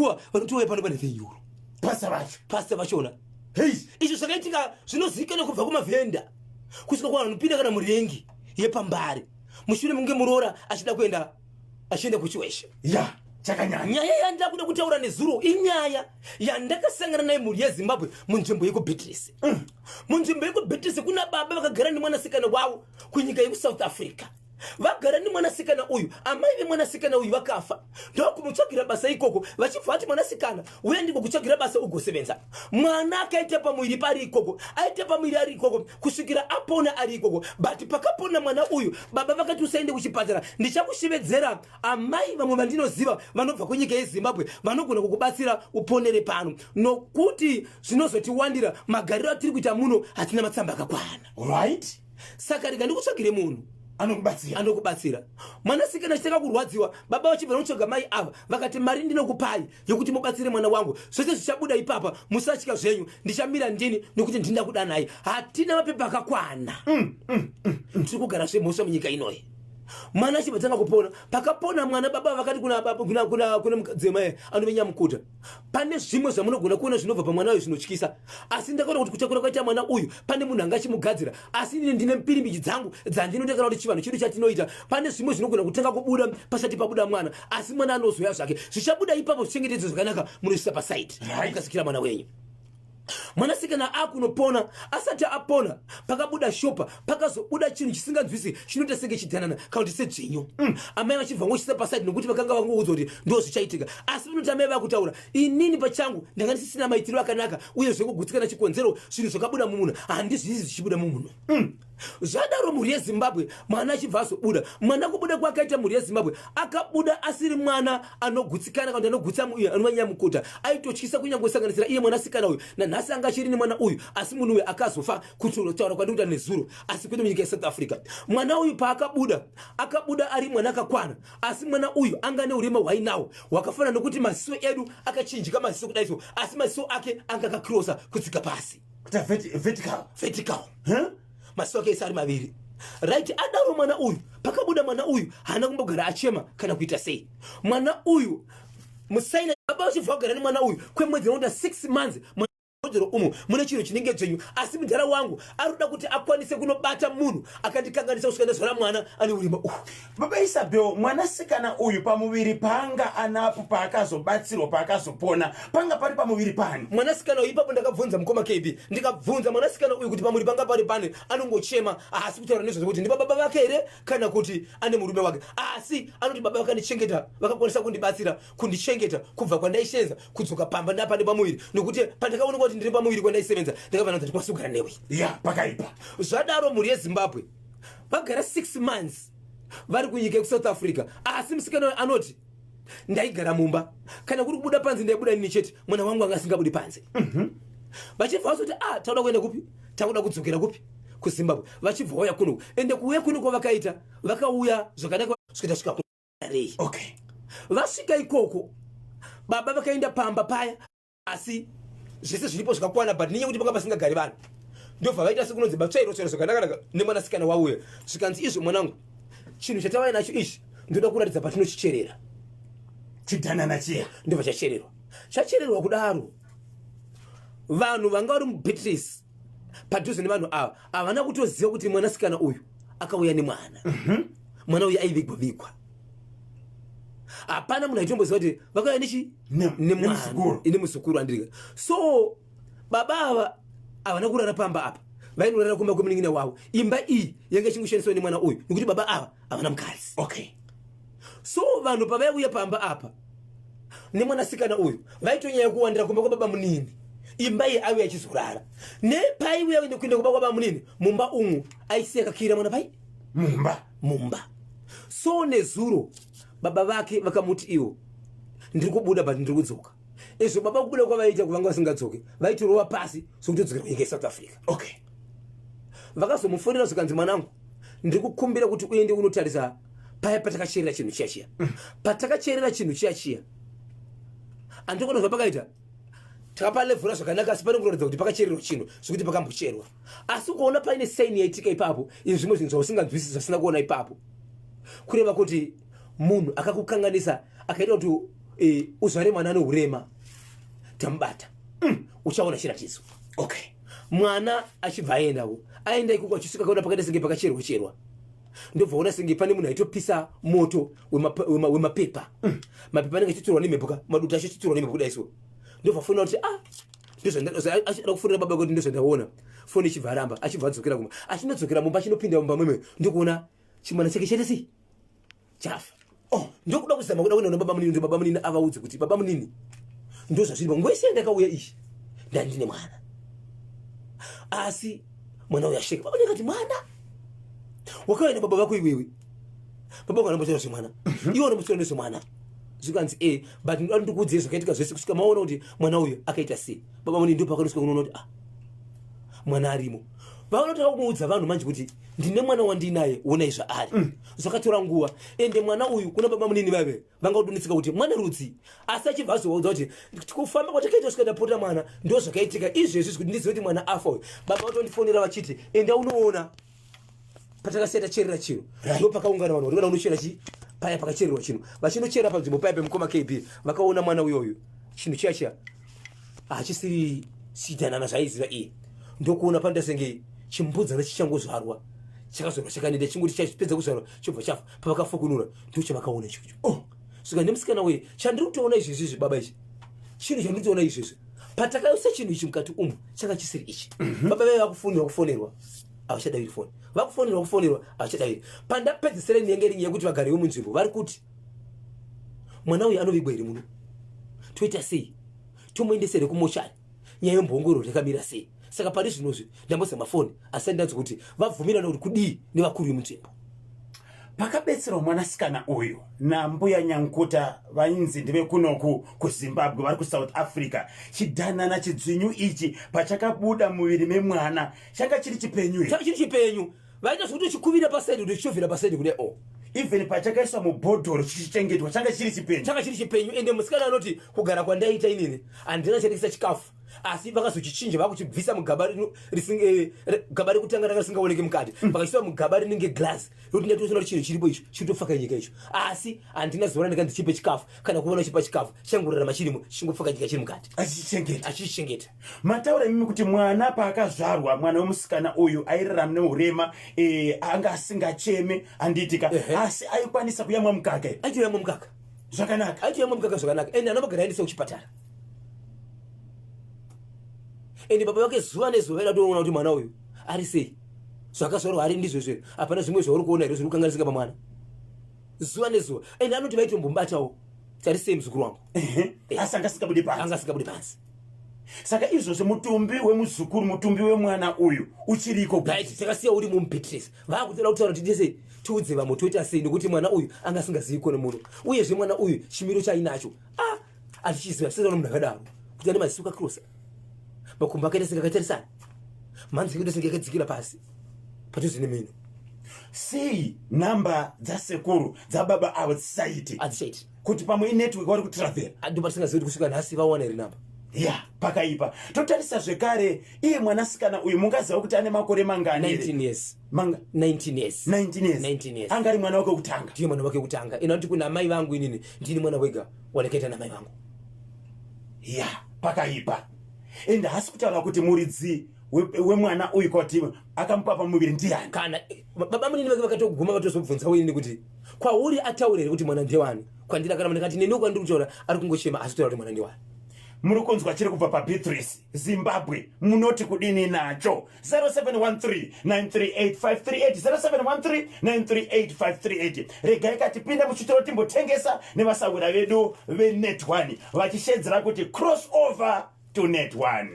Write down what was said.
iwa vanotiuya pano pane €10 pasta vachona. Izvo zvakaitika zvinozivikanwa kubva kumavhenda kusvika kuvanhu vanopinda kana murengi yepambare mushure munge muroora achienda kuchiweshe. Nyaya yandida kuda kutaura nezuro inyaya yandakasangana naye mhuri yeZimbabwe munzvimbo yekuBeatrice. Munzvimbo yekuBeatrice kuna baba vakagara nemwanasikana wavo kunyika yekusouth Africa. Vagara nemwanasikana uyu, amai vemwanasikana uyu vakafa. Ndokumutsvagira basa ikoko vachibva vati mwanasikana uya ndiko kutsvagira basa ugosevenza. Mwana akaita pamwiri pari ikoko, aita pamwiri ari ikoko kusvikira apona ari ikoko. But pakapona mwana uyu baba vakati usaende kuchipatara ndichakushevedzera amai vamwe vandinoziva vanobva kunyika yeZimbabwe vanogona kukubatsira uponere pano nokuti zvinozotiwandira magariro atiri kuita muno hatina matsamba akakwana. Saka rega ndikutsvagire munhu anokubatsira. Mwanasikana achitaka kurwadziwa baba vachibva notsvaga mai ava vakati mari ndinokupai yokuti mubatsire mwana wangu zvose zvichabuda ipapa musatya zvenyu ndichamira ndini nokuti ndinda kuda naye hatina mapepa akakwana. Tiri kugara zvemhosva munyika inoyi. Mwana achibva kupona pakapona mwana baba vakati kuna mukadzimai anovenyamukuta pane zvimwe zvamunogona kuona zvinobva pamwana uyu zvinotyisa asi ndakaona kuti kutakura kwaita mwana uyu pane munhu anga achimugadzira asi ndine mupirimbidzi dzangu dzandinodekara kuti chivanhu chedu chatinoita pane zvimwe zvinogona kutanga kubuda pasati pabuda mwana asi mwana anozoya zvake zvichabuda ipapo zvichengetedze zvakanaka munozvisa pasaiti mukasikira mwana wenyu. Mwanasikana akunopona asati apona pakabuda shopa pakazobuda chinhu chisinganzwisi chinoita senge chidhanana kana kuti sedzvinyo. Amai vachibva ngochisa pasaidi nokuti vakanga vangoudzwa kuti ndo zvichaitika asi vanoti amai vakutaura inini pachangu ndanga ndisisina maitiro akanaka uye zvekugutsikana chikonzero zvinhu zvakabuda mumunhu handizvizi zvichibuda mumunhu. Zvadaro mhuri yeZimbabwe mwana achibva azobuda mwana kubuda kwakaita mhuri yeZimbabwe akabuda asiri mwana anogutsikana kana anogutsa anomanyamukuta aitotyisa kunyangosanganisira iye mwanasikana uyu nanhasi anga achiri nemwana uyu asi munhu uyu akazofa kutaura kwadikuta nezuro asi kwete munyika yeSouth Africa. Mwana uyu akabuda ari mwana akakwana asi mwana uyu anga neurema hwainawo hwakafana nokuti maziso edu akachinjika maziso kudaiso asi maziso ake anga akakrosa kudzika pasi vertical. Maziso ake ese ari maviri. Adaro mwana uyu pakabuda mwana uyu haana kumbogara achema kana kuita sei. Mwana uyu musaina baba vachibva kugara nemwana uyu kwemwedzi unoita 6 months mune chinhu chinenge dzenyu asi mudhara wangu arikuda kuti akwanise kunobata munhu akandikanganisa kusvika ndazvara mwana ane urima Baba Isabel mwanasikana uyu pamuviri panga anapo paakazobatsirwa paakazopona panga pari pamuviri pani. Mwanasikana uyu ipapo ndakabvunza mukoma KB ndikabvunza mwanasikana uyu kuti pamuviri panga pari pane anongochema asi kutaura nezvo kuti ndiba baba vake here kana kuti ane murume wake asi anoti baba vakandichengeta vakakwanisa kundibatsira kundichengeta kubva kwandaishenza kudzoka pamba ndapane pamuviri nokuti pandakaona kuti ndiri pamuviri kwandaisevenza ndakabva kuti ndikwanisa kugara newe pakaipa. Zvadaro mhuri yeZimbabwe vagara 6 months vari kunyika yekusouth Africa asi musikana anoti ndaigara mumba kana kuri kubuda panze ndaibuda nini chete mwana wangu anga asingabudi panze. Vachibva vasoti tauda kuenda kupi takuda kudzokera kupi kuZimbabwe vachibva vauya kuno ende kuuya kuno kwavakaita vakauya zvakanaka kusvika svika kuRei. Vasvika ikoko baba vakaenda pamba paya asi zvese zviripo zvakakwana but ninye kuti panga pasingagari vanhu ndobva vaita sekunonzi tsvairo zvakanaka nemwanasikana wauya zvikanzi izvo mwanangu chinhu chatavai nacho izvi ndoda kuratidza patinochicherera chidhanana chiya ndobva chachererwa kudaro vanhu vanga vari muBeatrice padhuze nevanhu ava havana kutoziva kuti mwanasikana uyu akauya nemwana. Mwana uyu aivigwa hapana munhu aitomboziva kuti vakauya nemwana nemuzukuru andirika. So baba ava havana kurara pamba apa vainorara kumba kwemunin'ina wavo. Imba iyi yanga ichingoshandiswa nemwana uyu nokuti baba ava havana mukadzi. So vanhu pavaiuya pamba apa nemwanasikana uyu vaitonyanya kuwandira kumba kwababa munini imba iyi aiuya achizorara nepaiuya kuenda kumba kwababa munini mumba umu aisiya kakira mwana pai mumba. So nezuro baba vake vakamuti iwo ndiri kubuda but ndiri kudzoka. Izvo baba kubuda kwavaita kuvanga vasingadzoke vaitorova pasi sokutodzokera kunyika yeSouth Africa. Vakazomufonera zvikanzi mwanangu ndiri kukumbira kuti uende unotarisa paya patakacherera chinhu chiya patakacherera chinhu chiya andikona zvapakaita takapalevhura zvakanaka asi pane kuratidza kuti pakachererwa chinhu zvokuti pakambocherwa asi ukaona paine saini yaitika ipapo izvi zvimwe zvinhu zvausinganzwisisi zvisina kuona ipapo kureva kuti munhu akakukanganisa akaita kuti uzvare mwana anourema tambata uchaona chiratidzo. Okay. Mwana achibva aenda ikoko achisvika kaona pakati senge pakacherwa ndobva ona senge pane munhu aitopisa moto wemapepa mapepa anenge achitorwa nemhepo madutu acho achitorwa nemhepo kudai so ndobva afonera kuti achida kufonera baba kuti ndozvandaona foni ichibva aramba achibva adzokera kumba achinodzokera mumba achinopinda mumba mwemwe ndokuona chimwana chake chete sei chafa. Ndokuda kuzama kuda kuenda baba munini baba munini avaudze kuti baba munini ndozvazviri ngwese ndakauya ishi ndandine mwana asi mwana uyu asheka baba ndikati mwana wakaenda baba vako iwewe baba vako anambotaura semwana iwe unomutaura semwana zvikanzi but ndikuudzire zvakaitika zvese kusvika maona kuti mwana uyu akaita sei baba munini ndipo pakanosvika kunoona kuti mwana arimo vaunotaka kumuudza vanhu manje kuti ndine mwana wandinaye onai zvaari zvakatora nguva ende mwana uyu kuna baba munini vave vangaudonetseka kuti mwana rudzi asi achibva azovaudza kuti kufamba kwatakaita kusvika ndapota mwana ndo zvakaitika izvezvi kuti ndizive kuti mwana afa uyu baba vatondifonera vachiti enda unoona patakasiya tacherera chiro ndo pakaungana vanhu vari unochera paya pakachererwa chino vachinochera panzvimbo paya pemukoma kb vakaona mwana uyoyu chinhu chiya hachisiri sidanana zvaiziva iye ndokuona panda senge chimbudzana chichangozvarwa chakazorwa chakanenda chingoti chapedza kuzvarwa chobva chafa pavakafukunura ndochavakaona ichocho. Saka nemusikana weye chandiri kutoona izvezvi baba ichi chinhu chandiri kutoona izvezvi patakaisa chinhu ichi mukati umu changa chisiri ichi baba veve vakufonerwa havachadaviri foni vakufonerwa havachadaviri pandapedzisira nyenge rinye yekuti vagarewo munzvimbo vari kuti mwana uyu anovigwa here muno toita sei tomuendesere kumoshari nyaya yembongoro yakamira sei. Saka pari zvinozvi ndambozama foni asi ndanzi kuti vabvumirana kuti kudii nevakuru vemunzvimbo. Pakabetserwa mwanasikana uyu nambuya Nyankuta vainzi ndive kunoku kuZimbabwe vari kuSouth Africa. Chidhanana chidzvinyu ichi pachakabuda muviri memwana changa chiri chipenyu. Changa chiri chipenyu. Vaita zvokuti chikuvira pasaidi kuti chichovhira pasaidi kudai even pachakaiswa mubhodhoro chichichengetwa changa chiri chipenyu. Changa chiri chipenyu ende musikana anoti kugara kwandaita inini handina chatekisa chikafu asi vakazochinja vakuchibvisa mugaba gaba rekutanga ranga risingaoneke mukati vakachiisa mugaba rinenge glass rokuti ndatoona kuti chinhu chiripo icho chirikutofaka nyika icho asi handina zona ndikanzi chipe chikafu kana kuona chipa chikafu changorarama chirimo chingofaka nyika chiri mukati achichichengeta. Mataura mimi kuti mwana paakazvarwa mwana wemusikana uyu airarama neurema anga asingacheme handitika asi aikwanisa kuyamwa mukaka aitoyamwa mukaka zvakanaka ende anobagara aendesa kuchipatara ende baba vake zuva nezuva ida toona kuti mwana uyu ari sei zvakazvarwa ari ndizvezve hapana zvimwe zvauri kuona here zviri kukanganisika pamwana zuva nezuva ende anoti vaitombobatawo tari sei muzukuru wangu asi angasingabudi pansi. Saka izvozvo mutumbi wemuzukuru mutumbi wemwana uyu uchiriko takasiya uri mumubhetiresi vaakutera kutaura kuti tese tiudze vamwe toita sei nekuti mwana uyu anga asingazivi kone muno uyezve mwana uyu chimiro chainacho atichiziva tisaona munhu akadaro kuti ane maziso kakrosa makumbo akaita singakatarisana manzi akaita singakadzikira pasi padhuze nemino. Sei nhamba dzasekuru dzababa avo hadzichaiti kuti pamwe inetwork vari kutravhera ndo patisingazivi kuti kusvika nhasi vawana here namba pakaipa. Totarisa zvekare iye mwanasikana uyu mungaziva kuti ane makore mangani? 19 years. Anga ari mwana wake wekutanga. Ndiye mwana wake wekutanga. Inoti kuna mai vangu inini ndini mwana wega walekaita namai vangu. Pakaipa. Ende hasi kutaura kuti muridzi wemwana uyu kuti akamupa pamuviri ndiani? Kana baba munini vake vakatoguma vatozobvunza uini kuti kwauri ataurire kuti mwana ndewani kwandira kana ndikati neni kwandiri kutaura ari kungochema asi taura kuti mwana ndewani. Muri kunzwa chiri kubva paBeatrice Zimbabwe munoti kudini nacho 0713938538 0713938538 regai katipinda muchitoro timbotengesa nevasaura vedu veNet1 vachishedzera kuti cross over to Net1.